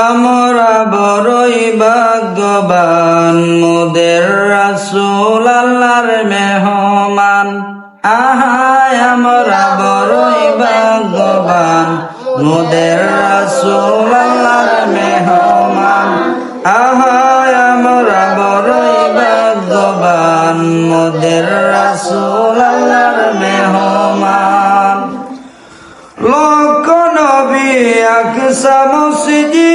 আমরা বড়ই ভাগ্যবান, মোদের রাসূল আল্লাহর মেহমান। আহায় আমরা বড়ই ভাগ্যবান, মোদের রাসূল আল্লাহর মেহমান। আহায় আমরা বড়ই ভাগ্যবান, মোদের রাসূল আল্লাহর মেহমান। লক্ষ নবী আকসা মসজিদে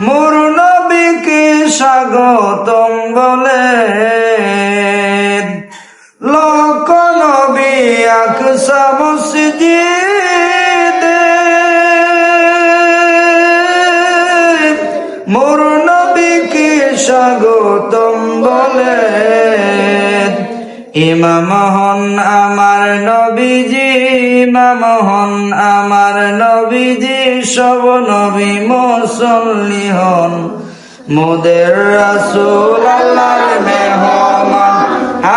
মোর নবীকে স্বাগতম বলে। লক্ষ নবী আকসা মসজিদে মোর নবীকে স্বাগতম বলে। ইমাম হন আমার নবীজি, ইমাম হন আমার নবীজি, সব নবী মুসল্লি হন মোদের রাসূল আল্লাহর মেহমান।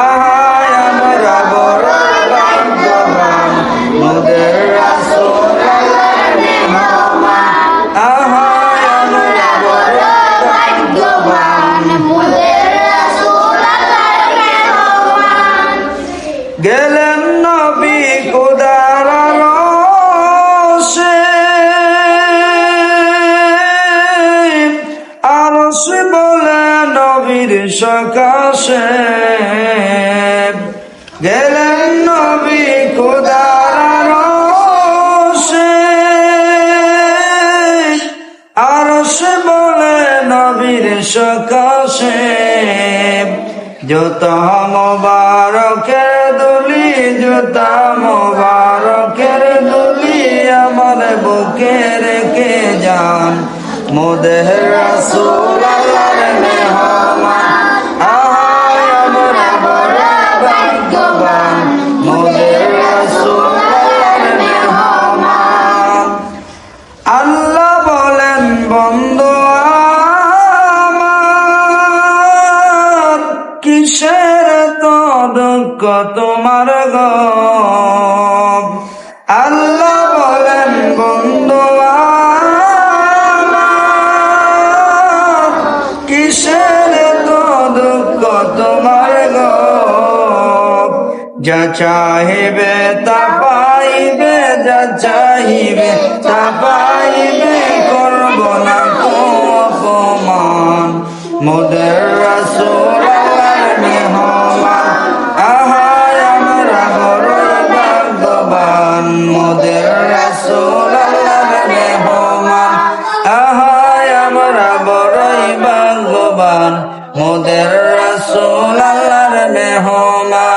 আহায় আমরা বড় ভাগ্যবান, মোদের রাসূল আল্লাহর মেহমান। আহায় আমরা বড় ভাগ্যবান, মোদের রাসূল আল্লাহর মেহমান। গেলেন নবী খোদার আরশে, আরশ বলে নবীর সকাশে। গেলেন নবী খোদার আরশে, আরশ বলে নবীর সকাশে। জুতা মোবারকের দুলি, জুতা মোবারকের দুলি আমার বুকে রেখে যান মোদের রাসূল আল্লাহর মেহমান। আহায় আমরা বড় ভাগ্যবান, মোদের রাসূল আল্লাহর মেহমান। আল্লাহ বলেন বন্ধু আমার, কিসের তো দুঃখ তোমার গো। আল্লাহ বলেন বন্ধু আমার, কিসের তো দুঃখ তোমার গো। যা চাহিবে তা পাইবে, যা চাহিবে তা পাইবে, করব না কো অপমান মোদের রাসূল আল্লাহর মেহমান। আহায় আমরা বড়ই ভাগ্যবান, মোদের রাসূল আল্লাহর মেহমান। আহায় আমরা বড়ই ভাগ্যবান, মোদের রাসূল আল্লাহর মেহমান।